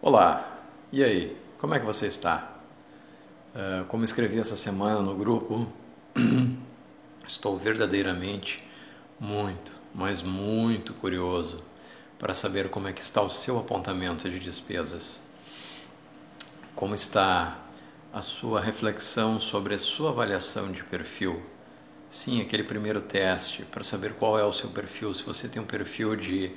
Olá, e aí? Como é que você está? Como escrevi essa semana no grupo, estou verdadeiramente muito, mas muito curioso para saber como é que está o seu apontamento de despesas. Como está a sua reflexão sobre a sua avaliação de perfil? Sim, aquele primeiro teste para saber qual é o seu perfil, se você tem um perfil de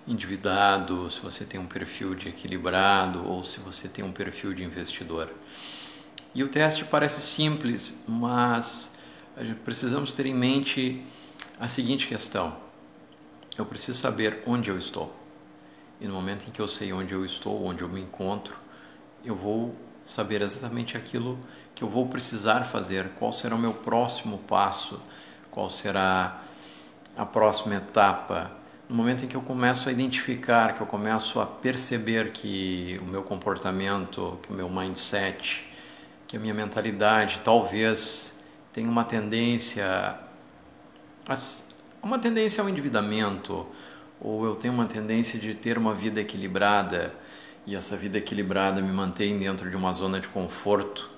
endividado, se você tem um perfil de equilibrado ou se você tem um perfil de investidor. E o teste parece simples, mas precisamos ter em mente a seguinte questão: eu preciso saber onde eu estou. E no momento em que eu sei onde eu estou, onde eu me encontro, eu vou saber exatamente aquilo que eu vou precisar fazer, qual será o meu próximo passo, qual será a próxima etapa. No momento em que eu começo a identificar, que eu começo a perceber que o meu comportamento, que o meu mindset, que a minha mentalidade talvez tenha uma tendência ao endividamento, ou eu tenho uma tendência de ter uma vida equilibrada, e essa vida equilibrada me mantém dentro de uma zona de conforto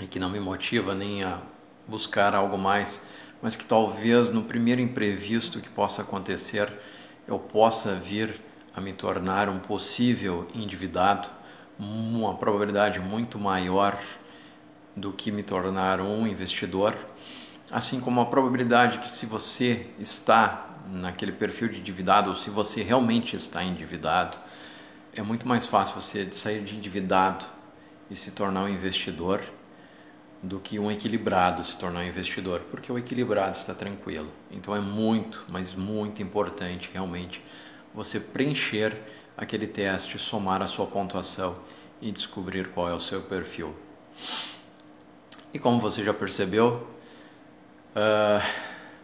e que não me motiva nem a buscar algo mais, mas que talvez no primeiro imprevisto que possa acontecer eu possa vir a me tornar um possível endividado, uma probabilidade muito maior do que me tornar um investidor, assim como a probabilidade que, se você está naquele perfil de endividado ou se você realmente está endividado, é muito mais fácil você sair de endividado e se tornar um investidor do que um equilibrado se tornar um investidor, porque o equilibrado está tranquilo. Então é muito, mas muito importante realmente você preencher aquele teste, somar a sua pontuação e descobrir qual é o seu perfil. E como você já percebeu,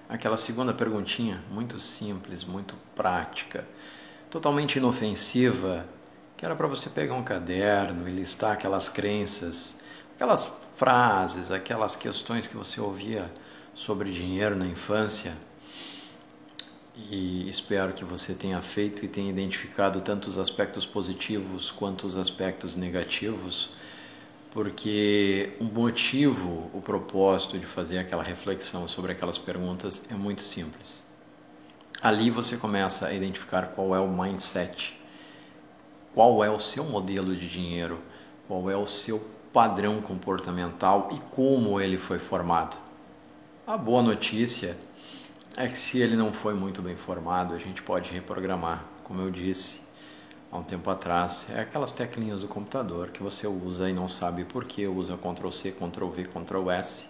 aquela segunda perguntinha, muito simples, muito prática, totalmente inofensiva, que era para você pegar um caderno e listar aquelas crenças, aquelas frases, aquelas questões que você ouvia sobre dinheiro na infância. E espero que você tenha feito e tenha identificado tanto os aspectos positivos quanto os aspectos negativos, porque o motivo, o propósito de fazer aquela reflexão sobre aquelas perguntas é muito simples. Ali você começa a identificar qual é o mindset, qual é o seu modelo de dinheiro, qual é o seu padrão comportamental e como ele foi formado. A boa notícia é que, se ele não foi muito bem formado, a gente pode reprogramar, como eu disse há um tempo atrás. É aquelas teclinhas do computador que você usa e não sabe por que usa Ctrl+C, Ctrl+V, Ctrl+S,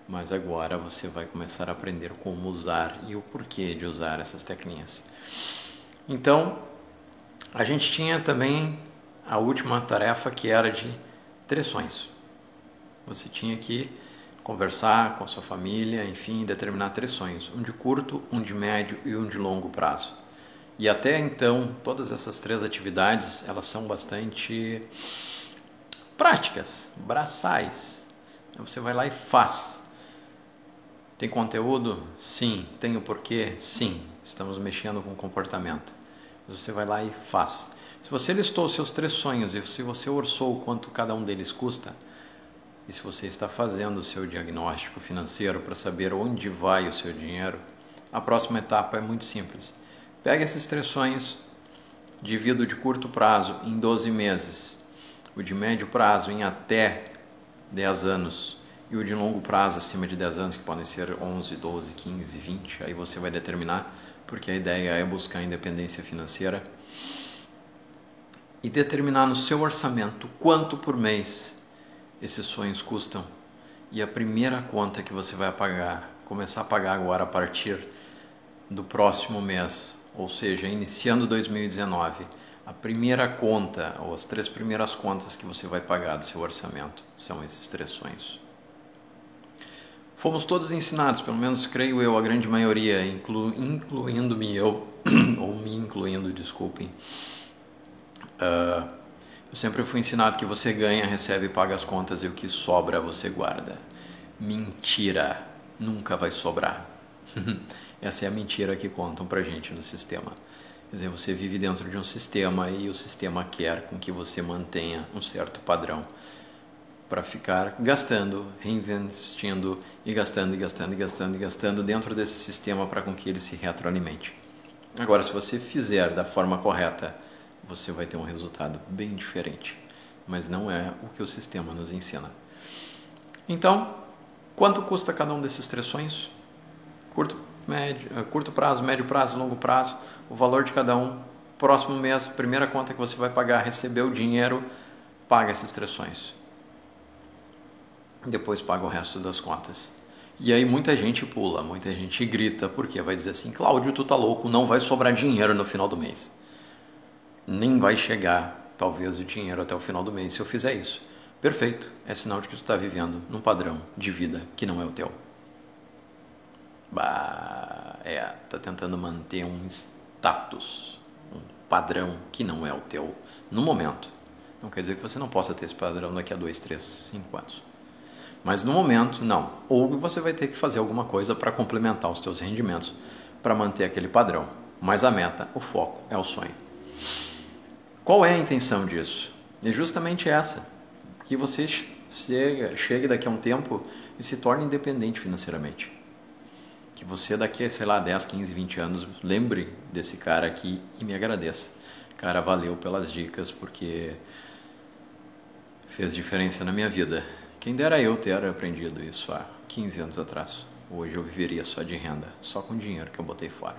mas agora você vai começar a aprender como usar e o porquê de usar essas teclinhas. Então, a gente tinha também a última tarefa, que era de 3 sonhos. Você tinha que conversar com a sua família, enfim, determinar 3 sonhos, um de curto, um de médio e um de longo prazo. E até então, todas essas 3 atividades, elas são bastante práticas, braçais. Você vai lá e faz. Tem conteúdo? Sim. Tem o porquê? Sim. Estamos mexendo com o comportamento. Você vai lá e faz. Se você listou os seus 3 sonhos e se você orçou quanto cada um deles custa, e se você está fazendo o seu diagnóstico financeiro para saber onde vai o seu dinheiro, a próxima etapa é muito simples. Pega esses 3 sonhos, divida o de curto prazo em 12 meses, o de médio prazo em até 10 anos e o de longo prazo acima de 10 anos, que podem ser 11, 12, 15, 20, aí você vai determinar, porque a ideia é buscar a independência financeira, e determinar no seu orçamento quanto por mês esses sonhos custam. E a primeira conta que você vai começar a pagar agora a partir do próximo mês, ou seja, iniciando 2019, a primeira conta, ou as 3 primeiras contas que você vai pagar do seu orçamento, são esses 3 sonhos. Fomos todos ensinados, pelo menos creio eu, a grande maioria, incluindo-me eu, ou me incluindo, desculpem. Eu sempre fui ensinado que você ganha, recebe, paga as contas e o que sobra você guarda. Mentira, nunca vai sobrar. Essa é a mentira que contam pra gente no sistema. dizer, você vive dentro de um sistema e o sistema quer com que você mantenha um certo padrão para ficar gastando, reinvestindo e gastando, e gastando, e gastando, e gastando dentro desse sistema para com que ele se retroalimente. Agora, se você fizer da forma correta, você vai ter um resultado bem diferente, mas não é o que o sistema nos ensina. Então, quanto custa cada um desses 3 sonhos? Curto prazo, médio prazo, longo prazo, o valor de cada um. Próximo mês, primeira conta que você vai pagar, recebeu o dinheiro, paga esses 3 sonhos. Depois paga o resto das contas. E aí muita gente pula, muita gente grita, porque vai dizer assim, Cláudio, tu tá louco, não vai sobrar dinheiro no final do mês. Nem vai chegar, talvez, o dinheiro até o final do mês se eu fizer isso. Perfeito, é sinal de que tu está vivendo num padrão de vida que não é o teu. Tá tentando manter um status, um padrão que não é o teu no momento. Não quer dizer que você não possa ter esse padrão daqui a 2, 3, 5 anos. Mas no momento, não. Ou você vai ter que fazer alguma coisa para complementar os teus rendimentos, para manter aquele padrão. Mas a meta, o foco, é o sonho. Qual é a intenção disso? É justamente essa. Que você chegue daqui a um tempo e se torne independente financeiramente. Que você daqui a, 10, 15, 20 anos, lembre desse cara aqui e me agradeça. Cara, valeu pelas dicas, porque fez diferença na minha vida. Quem dera eu ter aprendido isso há 15 anos atrás. Hoje eu viveria só de renda, só com o dinheiro que eu botei fora.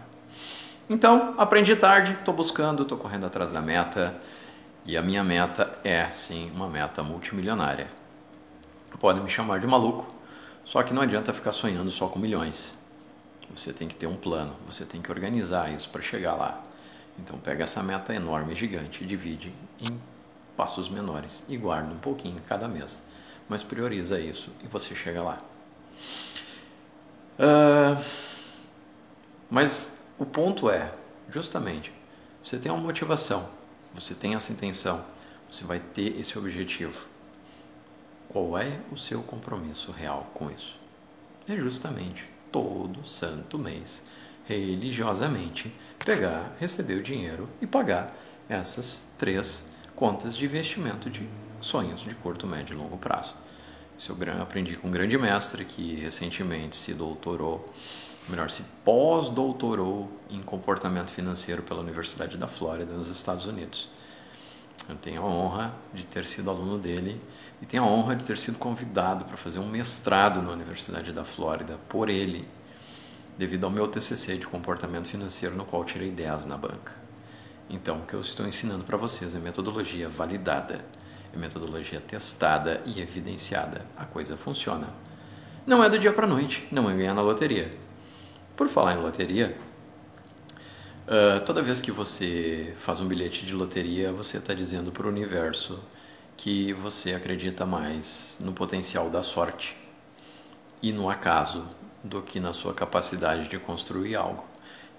Então, aprendi tarde, estou buscando, estou correndo atrás da meta. E a minha meta é, sim, uma meta multimilionária. Podem me chamar de maluco, só que não adianta ficar sonhando só com milhões. Você tem que ter um plano, você tem que organizar isso para chegar lá. Então pega essa meta enorme, gigante, e divide em passos menores e guarda um pouquinho cada mês. Mas prioriza isso e você chega lá. Mas o ponto é, justamente, você tem uma motivação, você tem essa intenção, você vai ter esse objetivo. Qual é o seu compromisso real com isso? É justamente todo santo mês, religiosamente, pegar, receber o dinheiro e pagar essas 3 contas de investimento de sonhos de curto, médio e longo prazo. Isso eu aprendi com um grande mestre que recentemente se pós-doutorou em comportamento financeiro pela Universidade da Flórida, nos Estados Unidos. Eu tenho a honra de ter sido aluno dele e tenho a honra de ter sido convidado para fazer um mestrado na Universidade da Flórida por ele, devido ao meu TCC de comportamento financeiro, no qual eu tirei 10 na banca. Então, o que eu estou ensinando para vocês é metodologia validada, é metodologia testada e evidenciada. A coisa funciona. Não é do dia para a noite, não é ganhar na loteria. Por falar em loteria, toda vez que você faz um bilhete de loteria, você está dizendo para o universo que você acredita mais no potencial da sorte e no acaso do que na sua capacidade de construir algo.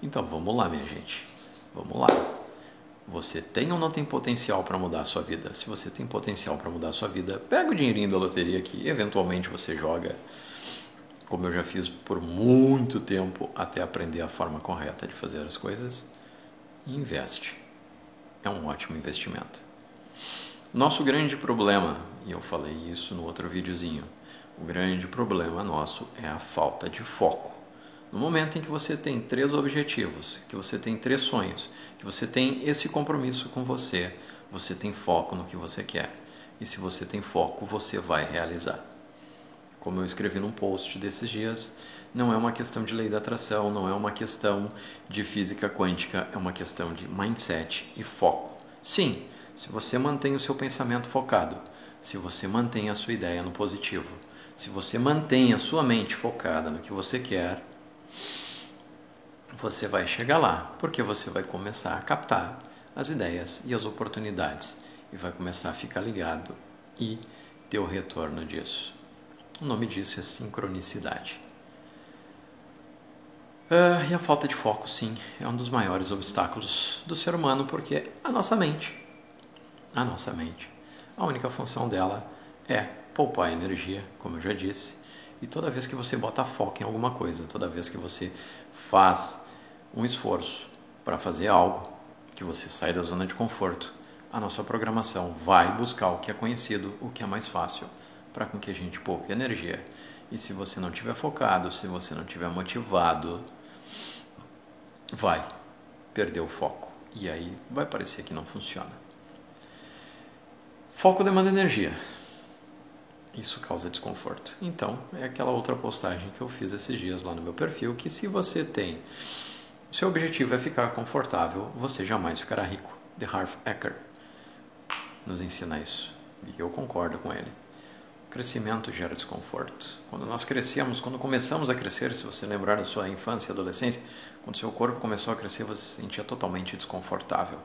Então vamos lá, minha gente, vamos lá. Você tem ou não tem potencial para mudar a sua vida? Se você tem potencial para mudar a sua vida, pega o dinheirinho da loteria que eventualmente você joga, como eu já fiz por muito tempo, até aprender a forma correta de fazer as coisas, e investe. É um ótimo investimento. Nosso grande problema, e eu falei isso no outro videozinho, o grande problema nosso é a falta de foco. No momento em que você tem 3 objetivos, que você tem 3 sonhos, que você tem esse compromisso com você, você tem foco no que você quer. E se você tem foco, você vai realizar. Como eu escrevi num post desses dias, não é uma questão de lei da atração, não é uma questão de física quântica, é uma questão de mindset e foco. Sim, se você mantém o seu pensamento focado, se você mantém a sua ideia no positivo, se você mantém a sua mente focada no que você quer, você vai chegar lá, porque você vai começar a captar as ideias e as oportunidades e vai começar a ficar ligado e ter o retorno disso. O nome disso é sincronicidade. E a falta de foco, sim, é um dos maiores obstáculos do ser humano, porque a nossa mente, a única função dela é poupar energia, como eu já disse, e toda vez que você bota foco em alguma coisa, toda vez que você faz um esforço para fazer algo, que você sai da zona de conforto. A nossa programação vai buscar o que é conhecido, o que é mais fácil, para com que a gente poupe energia. E se você não estiver focado, se você não estiver motivado, vai perder o foco. E aí vai parecer que não funciona. Foco demanda energia. Isso causa desconforto. Então, é aquela outra postagem que eu fiz esses dias lá no meu perfil, que se você tem... Seu objetivo é ficar confortável, você jamais ficará rico. The Harv Eker nos ensina isso. E eu concordo com ele. O crescimento gera desconforto. Quando nós crescemos, quando começamos a crescer, se você lembrar da sua infância e adolescência, quando seu corpo começou a crescer, você se sentia totalmente desconfortável.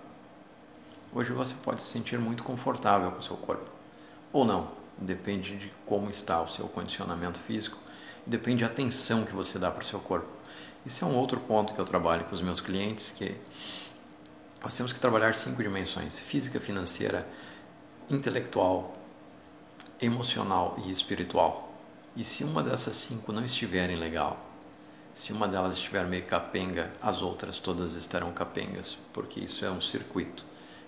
Hoje você pode se sentir muito confortável com o seu corpo. Ou não. Depende de como está o seu condicionamento físico. Depende da atenção que você dá para o seu corpo. Esse é um outro ponto que eu trabalho com os meus clientes, que nós temos que trabalhar 5 dimensões: física, financeira, intelectual, emocional e espiritual. E se uma dessas 5 não estiverem legal, se uma delas estiver meio capenga, as outras todas estarão capengas, porque isso é um circuito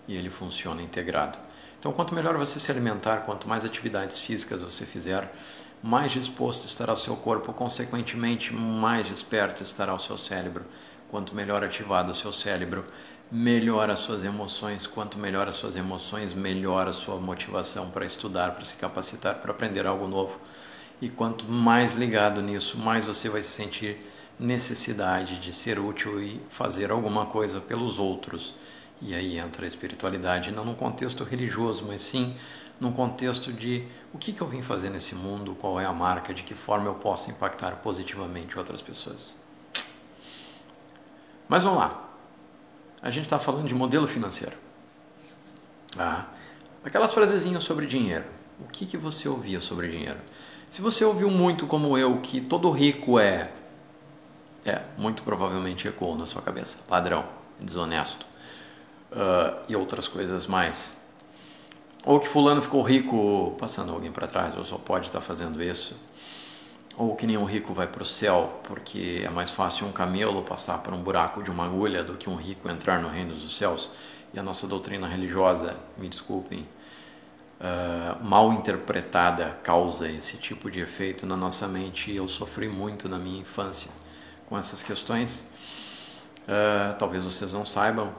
e ele funciona integrado. Então, quanto melhor você se alimentar, quanto mais atividades físicas você fizer, mais disposto estará o seu corpo, consequentemente, mais desperto estará o seu cérebro. Quanto melhor ativado o seu cérebro, melhor as suas emoções. Quanto melhor as suas emoções, melhor a sua motivação para estudar, para se capacitar, para aprender algo novo. E quanto mais ligado nisso, mais você vai se sentir necessidade de ser útil e fazer alguma coisa pelos outros. E aí entra a espiritualidade, não num contexto religioso, mas sim num contexto de o que eu vim fazer nesse mundo, qual é a marca, de que forma eu posso impactar positivamente outras pessoas. Mas vamos lá. A gente está falando de modelo financeiro. Aquelas frasezinhas sobre dinheiro. O que você ouvia sobre dinheiro? Se você ouviu muito como eu, que todo rico muito provavelmente ecoou na sua cabeça. Padrão, desonesto. E outras coisas mais. Ou que fulano ficou rico passando alguém para trás, ou só pode estar fazendo isso. Ou que nenhum rico vai para o céu, porque é mais fácil um camelo passar por um buraco de uma agulha do que um rico entrar no reino dos céus. E a nossa doutrina religiosa, me desculpem, mal interpretada, causa esse tipo de efeito na nossa mente. E eu sofri muito na minha infância com essas questões. Talvez vocês não saibam,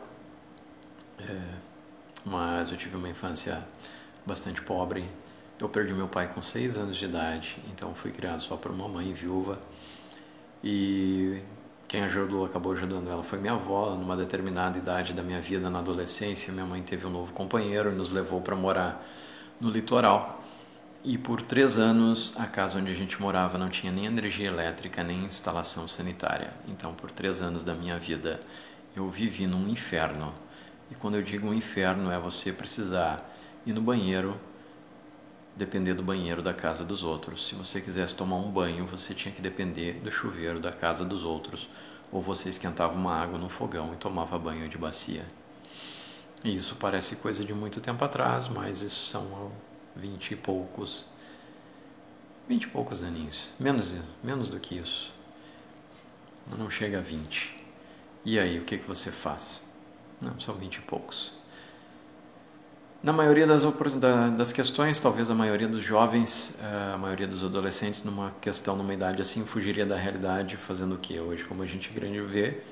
mas eu tive uma infância bastante pobre. Eu perdi meu pai com 6 anos de idade, então fui criado só por uma mãe viúva. E quem acabou ajudando ela foi minha avó. Numa determinada idade da minha vida, na adolescência, minha mãe teve um novo companheiro e nos levou para morar no litoral. E por 3 anos, a casa onde a gente morava não tinha nem energia elétrica, nem instalação sanitária. Então, por 3 anos da minha vida, eu vivi num inferno. E quando eu digo um inferno, é você precisar ir no banheiro, depender do banheiro da casa dos outros. Se você quisesse tomar um banho, você tinha que depender do chuveiro da casa dos outros. Ou você esquentava uma água no fogão e tomava banho de bacia. E isso parece coisa de muito tempo atrás, mas isso são 20 e poucos aninhos. Menos do que isso. Não chega a 20. E aí, o que você faz? Não, são 20 e poucos. Na maioria das questões, talvez a maioria dos jovens, a maioria dos adolescentes, numa idade assim, fugiria da realidade fazendo o quê? Hoje, como a gente grande vê,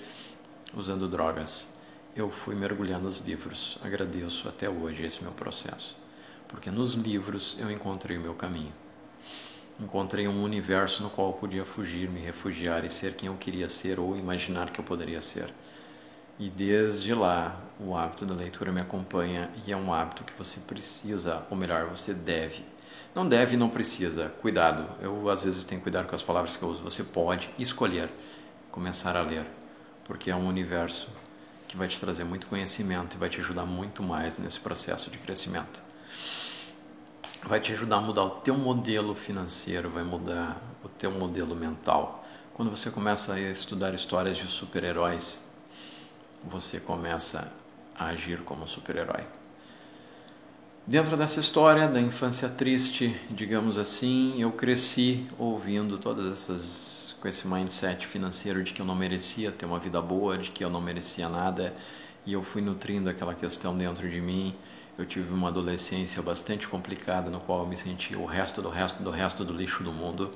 usando drogas. Eu fui mergulhar nos livros. Agradeço até hoje esse meu processo. Porque nos livros eu encontrei o meu caminho. Encontrei um universo no qual eu podia fugir, me refugiar e ser quem eu queria ser ou imaginar que eu poderia ser. E desde lá, o hábito da leitura me acompanha e é um hábito que você precisa, ou melhor, você deve. Não deve e não precisa, cuidado. Eu às vezes tenho que cuidar com as palavras que eu uso. Você pode escolher começar a ler, porque é um universo que vai te trazer muito conhecimento e vai te ajudar muito mais nesse processo de crescimento. Vai te ajudar a mudar o teu modelo financeiro, vai mudar o teu modelo mental. Quando você começa a estudar histórias de super-heróis, você começa a agir como super-herói. Dentro dessa história da infância triste, digamos assim, eu cresci ouvindo com esse mindset financeiro de que eu não merecia ter uma vida boa, de que eu não merecia nada e eu fui nutrindo aquela questão dentro de mim. Eu tive uma adolescência bastante complicada, no qual eu me sentia o resto do lixo do mundo.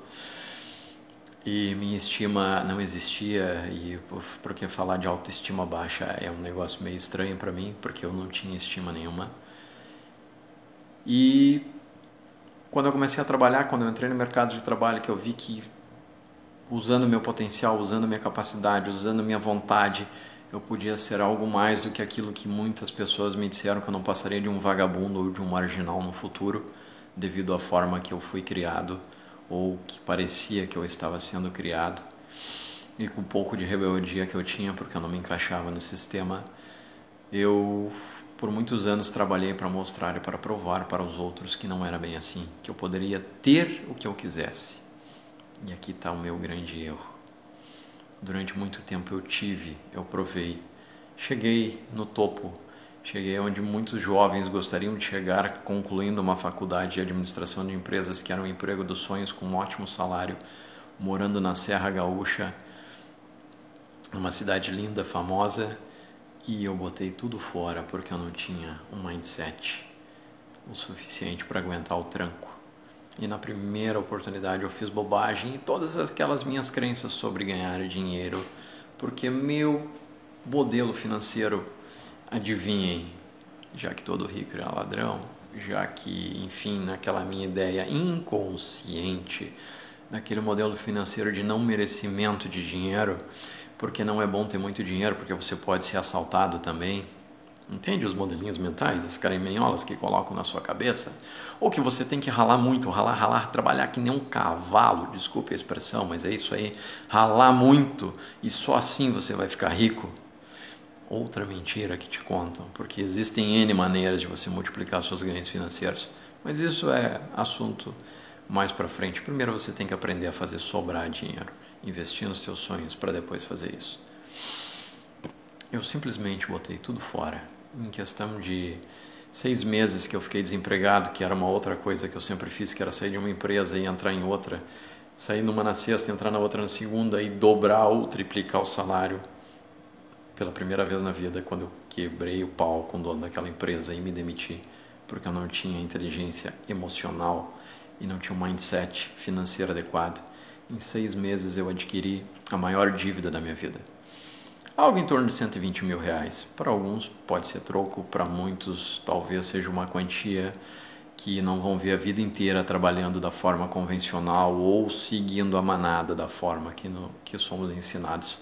E minha estima não existia, e porque falar de autoestima baixa é um negócio meio estranho para mim, porque eu não tinha estima nenhuma. E quando eu comecei a trabalhar, quando eu entrei no mercado de trabalho, que eu vi que usando meu potencial, usando minha capacidade, usando minha vontade, eu podia ser algo mais do que aquilo que muitas pessoas me disseram, que eu não passaria de um vagabundo ou de um marginal no futuro, devido à forma que eu fui criado, ou que parecia que eu estava sendo criado, e com um pouco de rebeldia que eu tinha, porque eu não me encaixava no sistema. Eu, por muitos anos, trabalhei para mostrar e para provar para os outros que não era bem assim, que eu poderia ter o que eu quisesse. E aqui está o meu grande erro. Durante muito tempo eu provei, cheguei no topo, cheguei onde muitos jovens gostariam de chegar, concluindo uma faculdade de administração de empresas, que era um emprego dos sonhos com um ótimo salário, morando na Serra Gaúcha, numa cidade linda, famosa, e eu botei tudo fora porque eu não tinha um mindset o suficiente para aguentar o tranco. E na primeira oportunidade eu fiz bobagem, e todas aquelas minhas crenças sobre ganhar dinheiro, porque meu modelo financeiro, adivinhem, já que todo rico era ladrão, já que, enfim, naquela minha ideia inconsciente, naquele modelo financeiro de não merecimento de dinheiro, porque não é bom ter muito dinheiro, porque você pode ser assaltado também. Entende os modelinhos mentais, as caraminholas que colocam na sua cabeça? Ou que você tem que ralar muito, ralar, trabalhar que nem um cavalo, desculpe a expressão, mas é isso aí, ralar muito e só assim você vai ficar rico? Outra mentira que te contam, porque existem N maneiras de você multiplicar seus ganhos financeiros, mas isso é assunto mais para frente. Primeiro você tem que aprender a fazer sobrar dinheiro, investir nos seus sonhos para depois fazer isso. Eu simplesmente botei tudo fora. Em questão de 6 meses que eu fiquei desempregado, que era uma outra coisa que eu sempre fiz, que era sair de uma empresa e entrar em outra, sair numa na sexta, entrar na outra na segunda e dobrar ou triplicar o salário. Pela primeira vez na vida, quando eu quebrei o pau com o dono daquela empresa e me demiti, porque eu não tinha inteligência emocional e não tinha um mindset financeiro adequado. Em 6 meses eu adquiri a maior dívida da minha vida. Algo em torno de 120 mil reais. Para alguns pode ser troco, para muitos talvez seja uma quantia que não vão ver a vida inteira trabalhando da forma convencional ou seguindo a manada da forma que somos ensinados.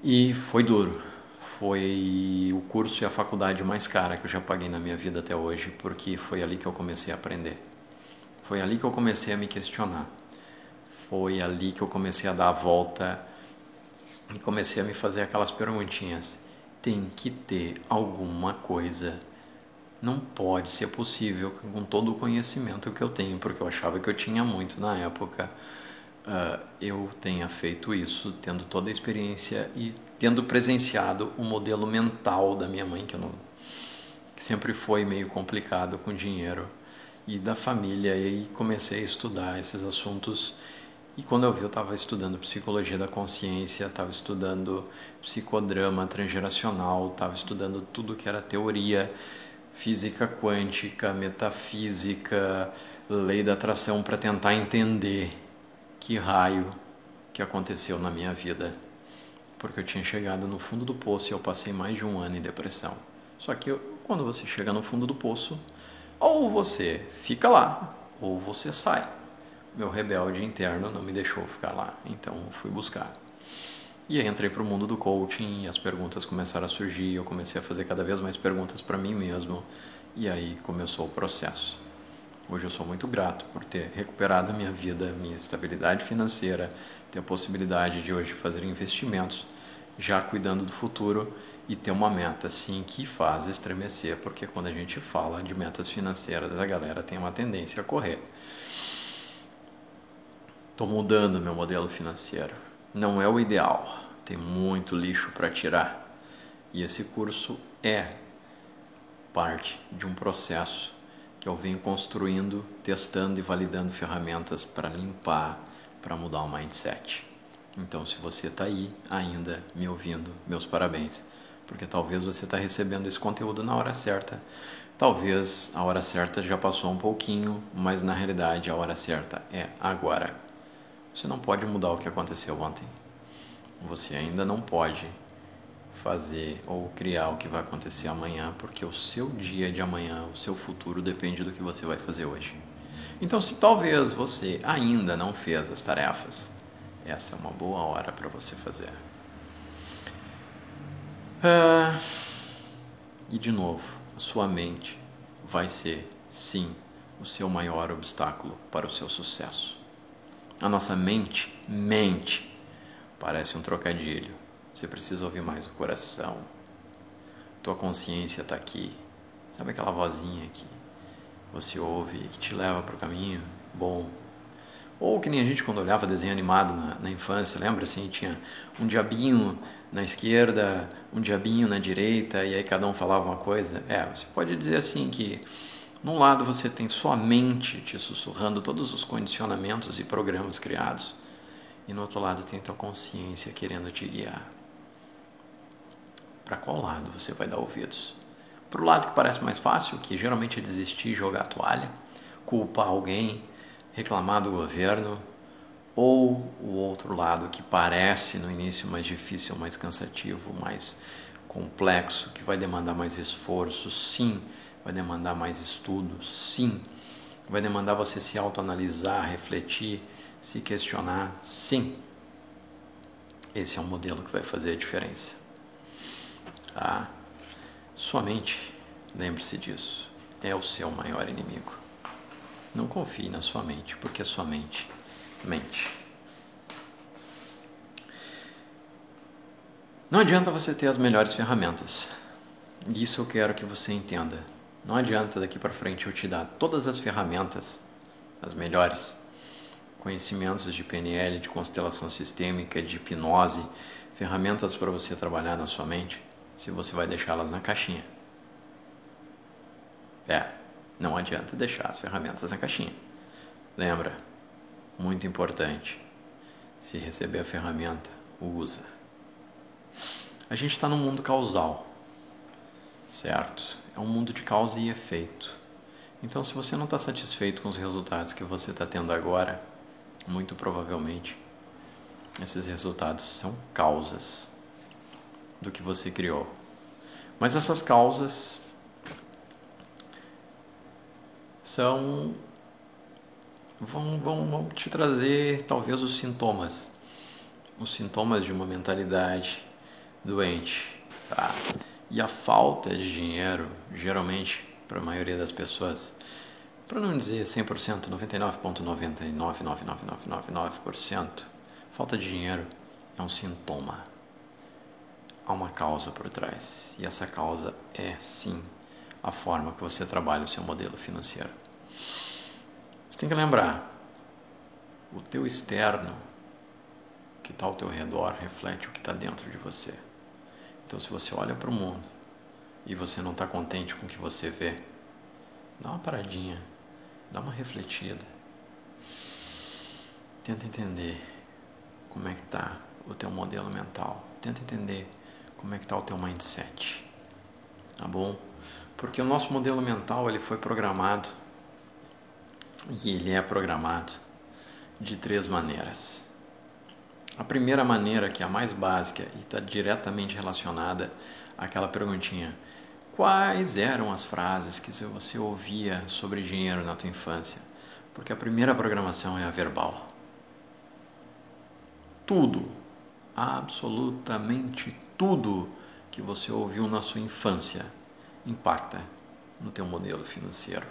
E foi duro. Foi o curso e a faculdade mais cara que eu já paguei na minha vida até hoje, porque foi ali que eu comecei a aprender. Foi ali que eu comecei a me questionar. Foi ali que eu comecei a dar a volta e comecei a me fazer aquelas perguntinhas. Tem que ter alguma coisa. Não pode ser possível com todo o conhecimento que eu tenho, porque eu achava que eu tinha muito na época. Eu tenha feito isso, tendo toda a experiência e tendo presenciado o modelo mental da minha mãe, que sempre foi meio complicado com dinheiro, e da família, e aí comecei a estudar esses assuntos. E quando eu vi, eu estava estudando psicologia da consciência, estava estudando psicodrama transgeracional, estava estudando tudo que era teoria, física quântica, metafísica, lei da atração, para tentar entender que raio que aconteceu na minha vida. Porque eu tinha chegado no fundo do poço e eu passei mais de 1 ano em depressão. Só que quando você chega no fundo do poço, ou você fica lá, ou você sai. Meu rebelde interno não me deixou ficar lá, então eu fui buscar. E aí entrei para o mundo do coaching e as perguntas começaram a surgir, eu comecei a fazer cada vez mais perguntas para mim mesmo, e aí começou o processo. Hoje eu sou muito grato por ter recuperado a minha vida, minha estabilidade financeira, ter a possibilidade de hoje fazer investimentos, já cuidando do futuro e ter uma meta sim que faz estremecer, porque quando a gente fala de metas financeiras, a galera tem uma tendência a correr. Estou mudando meu modelo financeiro. Não é o ideal, tem muito lixo para tirar. E esse curso é parte de um processo que eu venho construindo, testando e validando ferramentas para limpar, para mudar o mindset. Então, se você está aí ainda me ouvindo, meus parabéns, porque talvez você está recebendo esse conteúdo na hora certa. Talvez a hora certa já passou um pouquinho, mas na realidade a hora certa é agora. Você não pode mudar o que aconteceu ontem. Você ainda não pode fazer ou criar o que vai acontecer amanhã, porque o seu dia de amanhã, o seu futuro depende do que você vai fazer hoje. Então, se talvez você ainda não fez as tarefas, essa é uma boa hora para você fazer. E de novo, a sua mente vai ser, sim, o seu maior obstáculo para o seu sucesso. A nossa mente parece um trocadilho. Você precisa ouvir mais o coração. Tua consciência está aqui. Sabe aquela vozinha que você ouve e que te leva para o caminho bom? Ou que nem a gente quando olhava desenho animado na infância, lembra assim? Tinha um diabinho na esquerda, um diabinho na direita, e aí cada um falava uma coisa. Você pode dizer assim que num lado você tem sua mente te sussurrando todos os condicionamentos e programas criados, e no outro lado tem tua consciência querendo te guiar. Para qual lado você vai dar ouvidos? Para o lado que parece mais fácil, que geralmente é desistir, jogar a toalha, culpar alguém, reclamar do governo, ou o outro lado que parece no início mais difícil, mais cansativo, mais complexo, que vai demandar mais esforço, sim, vai demandar mais estudo, sim, vai demandar você se autoanalisar, refletir, se questionar, sim. Esse é um modelo que vai fazer a diferença. Sua mente, lembre-se disso, é o seu maior inimigo. Não confie na sua mente, porque a sua mente mente. Não adianta você ter as melhores ferramentas. Isso eu quero que você entenda. Não adianta daqui para frente eu te dar todas as ferramentas, as melhores, conhecimentos de PNL, de constelação sistêmica, de hipnose, ferramentas para você trabalhar na sua mente, se você vai deixá-las na caixinha. Não adianta deixar as ferramentas na caixinha. Lembra, muito importante, se receber a ferramenta, usa. A gente está num mundo causal, certo? É um mundo de causa e efeito. Então, se você não está satisfeito com os resultados que você está tendo agora, muito provavelmente esses resultados são causas do que você criou. Mas essas causas vão te trazer talvez os sintomas de uma mentalidade doente, tá? E a falta de dinheiro, geralmente, para a maioria das pessoas, para não dizer 100%, 99,99999%, falta de dinheiro é um sintoma. Há uma causa por trás, e essa causa é, sim, a forma que você trabalha o seu modelo financeiro. Você tem que lembrar, o teu externo, que está ao teu redor, reflete o que está dentro de você. Então, se você olha para o mundo e você não está contente com o que você vê, dá uma paradinha, dá uma refletida. Tenta entender como é que está o teu modelo mental. Tenta entender como é que está o teu mindset. Tá bom? Porque o nosso modelo mental ele foi programado, e ele é programado de 3 maneiras. A primeira maneira, que é a mais básica e está diretamente relacionada àquela perguntinha: quais eram as frases que você ouvia sobre dinheiro na tua infância? Porque a primeira programação é a verbal. Tudo, absolutamente tudo que você ouviu na sua infância impacta no teu modelo financeiro.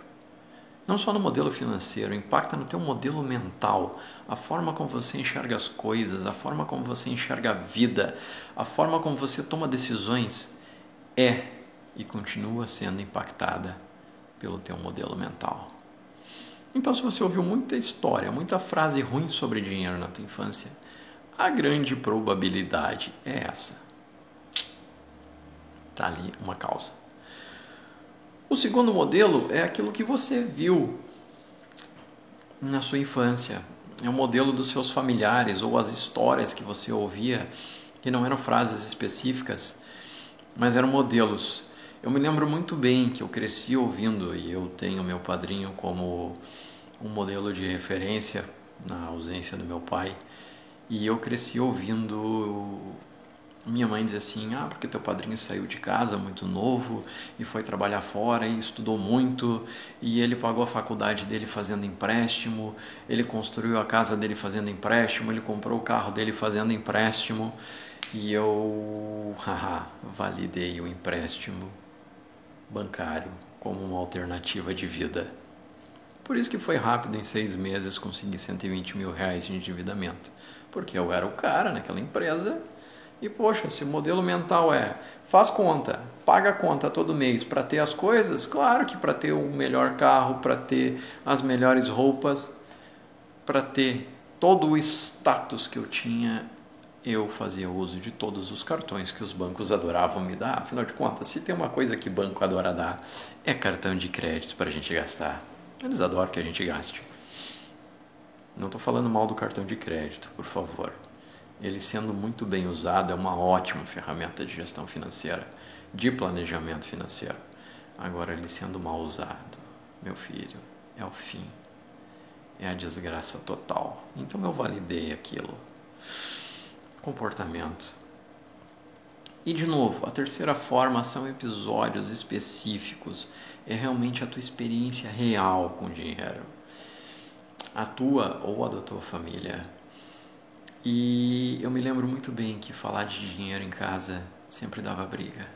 Não só no modelo financeiro, impacta no teu modelo mental, a forma como você enxerga as coisas, a forma como você enxerga a vida, a forma como você toma decisões é e continua sendo impactada pelo teu modelo mental. Então, se você ouviu muita história, muita frase ruim sobre dinheiro na tua infância, a grande probabilidade é essa. Está ali uma causa. O segundo modelo é aquilo que você viu na sua infância. É o modelo dos seus familiares ou as histórias que você ouvia, que não eram frases específicas, mas eram modelos. Eu me lembro muito bem que eu cresci ouvindo, e eu tenho meu padrinho como um modelo de referência na ausência do meu pai, e eu cresci ouvindo minha mãe dizer assim, porque teu padrinho saiu de casa muito novo e foi trabalhar fora e estudou muito, e ele pagou a faculdade dele fazendo empréstimo, ele construiu a casa dele fazendo empréstimo, ele comprou o carro dele fazendo empréstimo, e eu validei o empréstimo bancário como uma alternativa de vida. Por isso que foi rápido, em 6 meses consegui 120 mil reais de endividamento, porque eu era o cara naquela empresa. E poxa, se o modelo mental é faz conta, paga a conta todo mês para ter as coisas, claro que para ter o melhor carro, para ter as melhores roupas, para ter todo o status que eu tinha, eu fazia uso de todos os cartões que os bancos adoravam me dar. Afinal de contas, se tem uma coisa que banco adora dar, é cartão de crédito para a gente gastar. Eles adoram que a gente gaste. Não estou falando mal do cartão de crédito, por favor. Ele sendo muito bem usado é uma ótima ferramenta de gestão financeira, de planejamento financeiro. Agora, ele sendo mal usado, meu filho, é o fim. É a desgraça total. Então eu validei aquilo. Comportamento. E de novo, a terceira forma são episódios específicos. É realmente a tua experiência real com o dinheiro. A tua ou a da tua família. E eu me lembro muito bem que falar de dinheiro em casa sempre dava briga.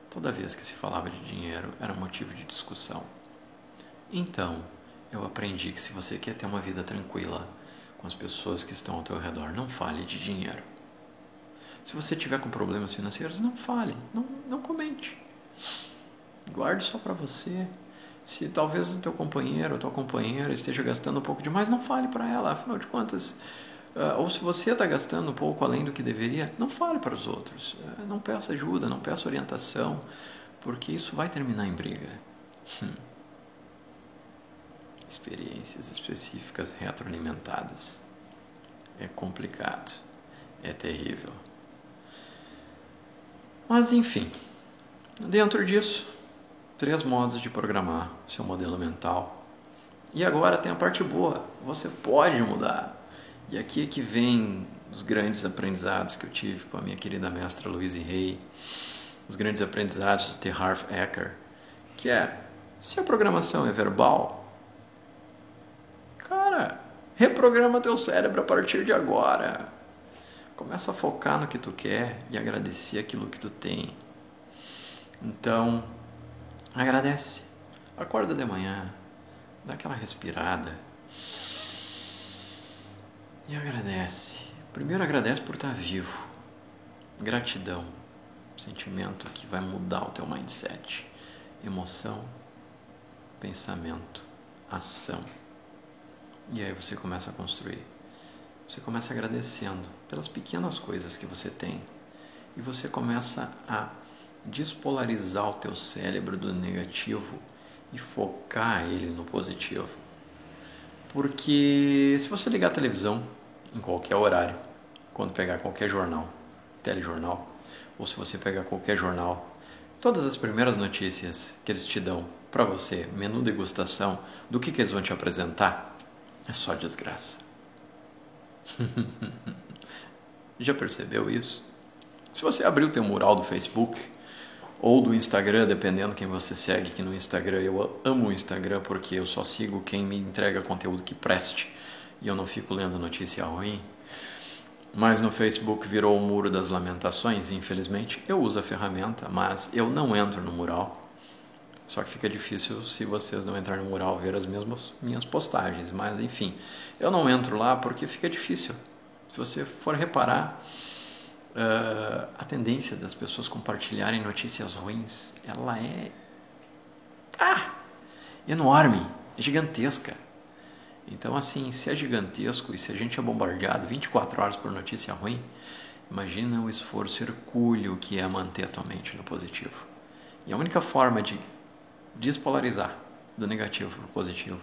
Toda vez que se falava de dinheiro era motivo de discussão. Então, eu aprendi que se você quer ter uma vida tranquila com as pessoas que estão ao teu redor, não fale de dinheiro. Se você tiver com problemas financeiros, não fale, não comente. Guarde só para você. Se talvez o teu companheiro ou tua companheira esteja gastando um pouco demais, não fale para ela, afinal de contas. Ou se você está gastando um pouco além do que deveria, não fale para os outros. Não peça ajuda, não peça orientação, porque isso vai terminar em briga. Experiências específicas retroalimentadas. É complicado, é terrível. Mas enfim, dentro disso, 3 modos de programar o seu modelo mental. E agora tem a parte boa, você pode mudar. E aqui é que vem os grandes aprendizados que eu tive com a minha querida mestra Louise Hay, os grandes aprendizados de Harv Eker, que é, se a programação é verbal, cara, reprograma teu cérebro a partir de agora. Começa a focar no que tu quer e agradecer aquilo que tu tem. Então, agradece. Acorda de manhã, dá aquela respirada e agradece. Primeiro agradece por estar vivo. Gratidão, sentimento que vai mudar o teu mindset. Emoção, pensamento, ação. E aí você começa a construir. Você começa agradecendo pelas pequenas coisas que você tem. E você começa a despolarizar o teu cérebro do negativo e focar ele no positivo. Porque se você ligar a televisão em qualquer horário, quando pegar qualquer jornal, telejornal, ou se você pegar qualquer jornal, todas as primeiras notícias que eles te dão para você, menu degustação, do que eles vão te apresentar, é só desgraça. Já percebeu isso? Se você abrir o teu mural do Facebook ou do Instagram, dependendo quem você segue, que no Instagram eu amo o Instagram porque eu só sigo quem me entrega conteúdo que preste e eu não fico lendo notícia ruim. Mas no Facebook virou o muro das lamentações, infelizmente. Eu uso a ferramenta, mas eu não entro no mural. Só que fica difícil se vocês não entrarem no mural ver as mesmas minhas postagens. Mas enfim, eu não entro lá porque fica difícil. Se você for reparar, a tendência das pessoas compartilharem notícias ruins, ela é enorme, é gigantesca. Então assim, se é gigantesco e se a gente é bombardeado 24 horas por notícia ruim, imagina o esforço hercúleo que é manter a tua mente no positivo. E a única forma de despolarizar do negativo para o positivo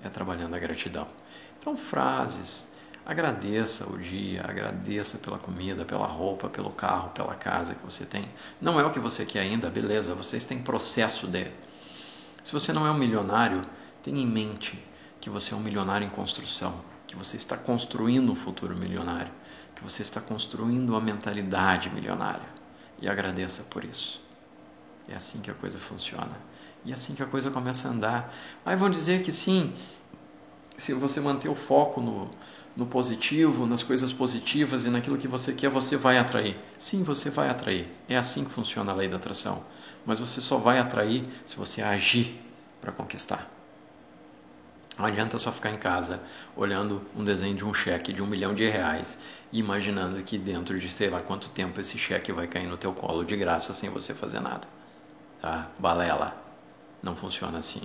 é trabalhando a gratidão. Então frases, Agradeça o dia, agradeça pela comida, pela roupa, pelo carro, pela casa que você tem. Não é o que você quer ainda, beleza, vocês têm processo de. Se você não é um milionário, tenha em mente que você é um milionário em construção, que você está construindo um futuro milionário, que você está construindo uma mentalidade milionária. E agradeça por isso. É assim que a coisa funciona. E é assim que a coisa começa a andar. Aí vão dizer que sim, se você manter o foco no positivo, nas coisas positivas e naquilo que você quer, você vai atrair. Sim, você vai atrair. É assim que funciona a lei da atração. Mas você só vai atrair se você agir para conquistar. Não adianta só ficar em casa olhando um desenho de um cheque de R$1 milhão e imaginando que dentro de sei lá quanto tempo esse cheque vai cair no teu colo de graça sem você fazer nada. Tá? Balela. Não funciona assim.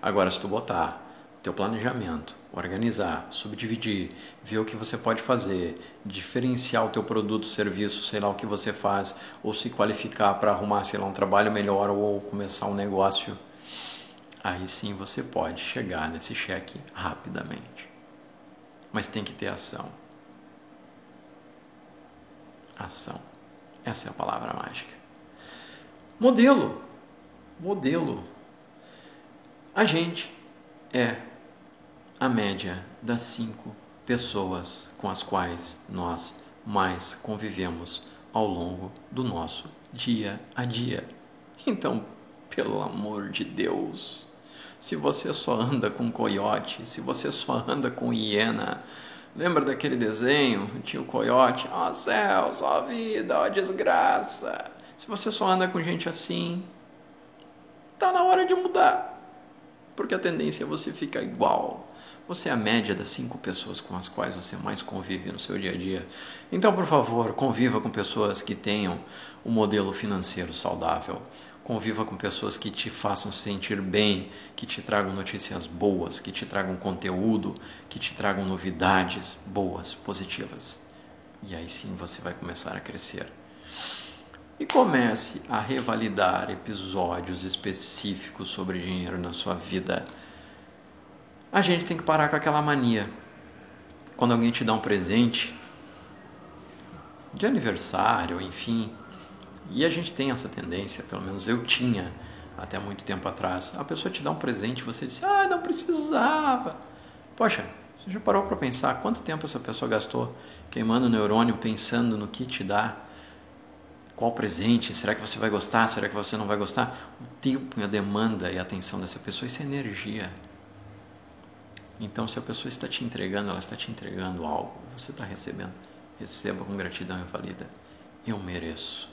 Agora, se tu botar teu planejamento, organizar, subdividir, ver o que você pode fazer, diferenciar o teu produto, serviço, sei lá o que você faz, ou se qualificar para arrumar, sei lá, um trabalho melhor ou começar um negócio, aí sim você pode chegar nesse cheque rapidamente. Mas tem que ter ação. Ação. Essa é a palavra mágica. Modelo. A gente é a média das 5 pessoas com as quais nós mais convivemos ao longo do nosso dia a dia. Então, pelo amor de Deus, se você só anda com coiote, se você só anda com hiena, lembra daquele desenho? Tinha o coiote, ó céus, ó vida, ó desgraça. Se você só anda com gente assim, tá na hora de mudar. Porque a tendência é você ficar igual. Você é a média das 5 pessoas com as quais você mais convive no seu dia a dia. Então, por favor, conviva com pessoas que tenham um modelo financeiro saudável. Conviva com pessoas que te façam sentir bem, que te tragam notícias boas, que te tragam conteúdo, que te tragam novidades boas, positivas. E aí sim você vai começar a crescer. E comece a revalidar episódios específicos sobre dinheiro na sua vida. A gente tem que parar com aquela mania. Quando alguém te dá um presente de aniversário, enfim, e a gente tem essa tendência, pelo menos eu tinha até muito tempo atrás, a pessoa te dá um presente e você diz, não precisava. Poxa, você já parou para pensar quanto tempo essa pessoa gastou queimando o neurônio pensando no que te dá? Qual presente? Será que você vai gostar? Será que você não vai gostar? O tempo e a demanda e a atenção dessa pessoa, isso é energia. Então, se a pessoa está te entregando, ela está te entregando algo, você está recebendo. Receba com gratidão e valida. Eu mereço.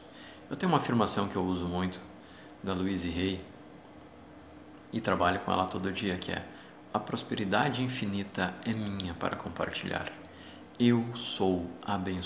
Eu tenho uma afirmação que eu uso muito, da Louise Hay, e trabalho com ela todo dia, que é: a prosperidade infinita é minha para compartilhar. Eu sou abençoado.